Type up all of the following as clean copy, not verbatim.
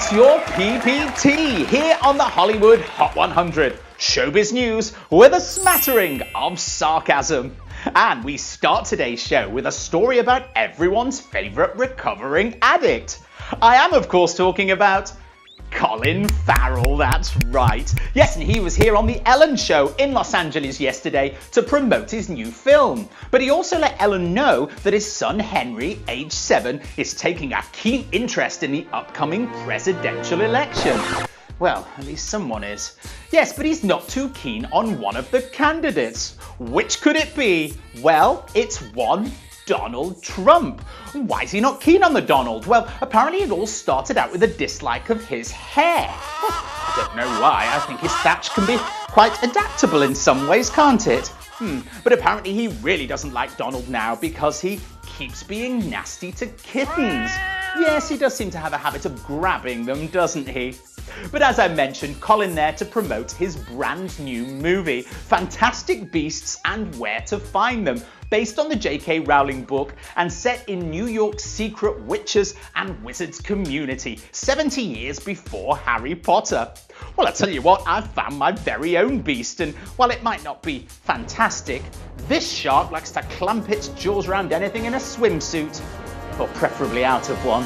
It's your PPT here on the Hollywood Hot 100. Showbiz news with a smattering of sarcasm. And we start today's show with a story about everyone's favourite recovering addict. I am, of course, talking about Colin Farrell, that's right. Yes, and he was here on The Ellen Show in Los Angeles yesterday to promote his new film. But he also let Ellen know that his son Henry, age 7, is taking a keen interest in the upcoming presidential election. Well, at least someone is. Yes, but he's not too keen on one of the candidates. Which could it be? Well, it's one Donald Trump. Why is he not keen on the Donald? Well, apparently it all started out with a dislike of his hair. I don't know why. I think his thatch can be quite adaptable in some ways, can't it? But apparently he really doesn't like Donald now because he keeps being nasty to kittens. Yes, he does seem to have a habit of grabbing them, doesn't he? But as I mentioned, Colin there to promote his brand new movie, Fantastic Beasts and Where to Find Them, based on the J.K. Rowling book and set in New York's secret witches and wizards community, 70 years before Harry Potter. Well, I tell you what, I've found my very own beast, and while it might not be fantastic, this shark likes to clamp its jaws around anything in a swimsuit, or preferably out of one.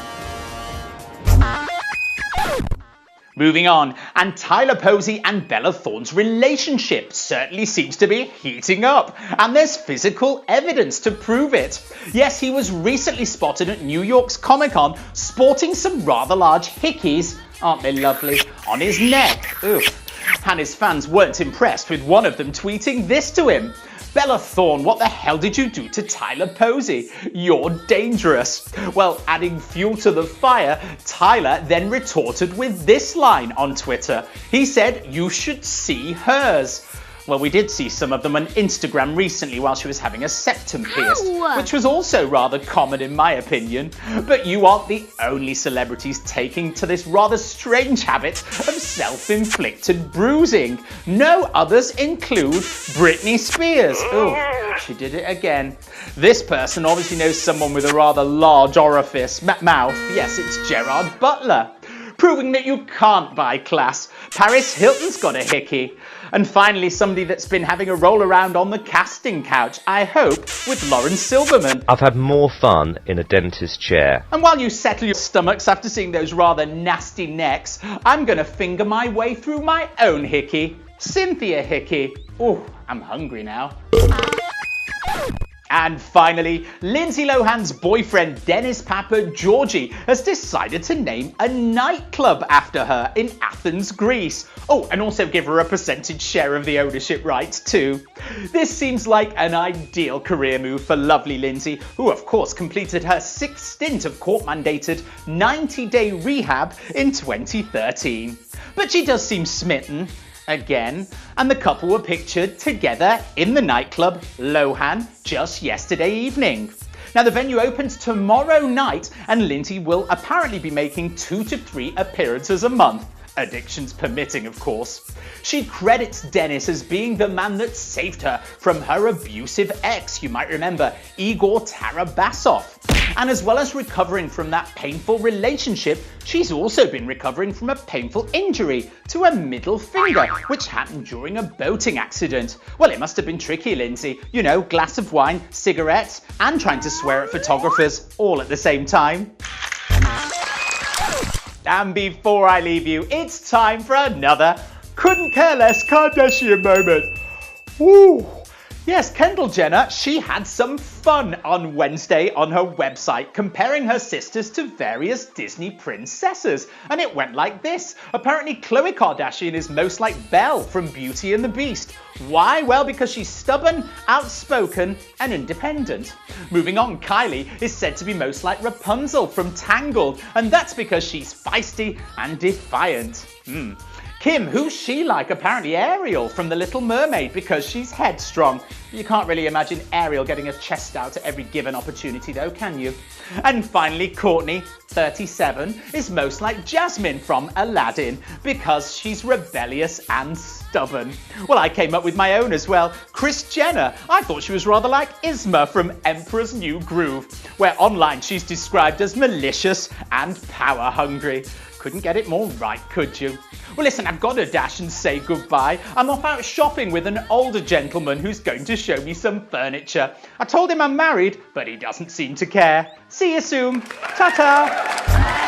Moving on, and Tyler Posey and Bella Thorne's relationship certainly seems to be heating up, and there's physical evidence to prove it. Yes, he was recently spotted at New York's Comic-Con sporting some rather large hickeys, aren't they lovely, on his neck. Oof. And his fans weren't impressed with one of them tweeting this to him: "Bella Thorne, what the hell did you do to Tyler Posey? You're dangerous." Well, adding fuel to the fire, Tyler then retorted with this line on Twitter. He said, "You should see hers." Well, we did see some of them on Instagram recently while she was having a septum pierced, which was also rather common in my opinion. But you aren't the only celebrities taking to this rather strange habit of self-inflicted bruising. No others include Britney Spears. Oh, she did it again. This person obviously knows someone with a rather large orifice mouth. Yes, it's Gerard Butler. Proving that you can't buy class. Paris Hilton's got a hickey. And finally, somebody that's been having a roll around on the casting couch, I hope, with Lauren Silverman. I've had more fun in a dentist's chair. And while you settle your stomachs after seeing those rather nasty necks, I'm going to finger my way through my own hickey. Cynthia Hickey. Oh, I'm hungry now. And finally, Lindsay Lohan's boyfriend Dennis Papa Georgie has decided to name a nightclub after her in Athens, Greece. Oh, and also give her a percentage share of the ownership rights too. This seems like an ideal career move for lovely Lindsay, who of course completed her 6th stint of court-mandated 90-day rehab in 2013. But she does seem smitten. Again, and the couple were pictured together in the nightclub Lohan just yesterday evening. Now, the venue opens tomorrow night, and Lindsay will apparently be making 2 to 3 appearances a month. Addictions permitting, of course. She credits Dennis as being the man that saved her from her abusive ex, you might remember, Igor Tarabasov. And as well as recovering from that painful relationship, she's also been recovering from a painful injury to a middle finger, which happened during a boating accident. Well, it must have been tricky, Lindsay. You know, glass of wine, cigarettes, and trying to swear at photographers all at the same time. And before I leave you, it's time for another couldn't care less Kardashian moment. Woo! Yes, Kendall Jenner, she had some fun on Wednesday on her website comparing her sisters to various Disney princesses. And it went like this. Apparently, Khloe Kardashian is most like Belle from Beauty and the Beast. Why? Well, because she's stubborn, outspoken, and independent. Moving on, Kylie is said to be most like Rapunzel from Tangled, and that's because she's feisty and defiant. Kim, who's she like? Apparently Ariel from The Little Mermaid, because she's headstrong. You can't really imagine Ariel getting her chest out at every given opportunity though, can you? And finally, Courtney, 37, is most like Jasmine from Aladdin, because she's rebellious and stubborn. Well, I came up with my own as well. Kris Jenner, I thought she was rather like Isma from Emperor's New Groove, where online she's described as malicious and power hungry. Couldn't get it more right, could you? Well, listen, I've got to dash and say goodbye. I'm off out shopping with an older gentleman who's going to show me some furniture. I told him I'm married, but he doesn't seem to care. See you soon. Ta-ta.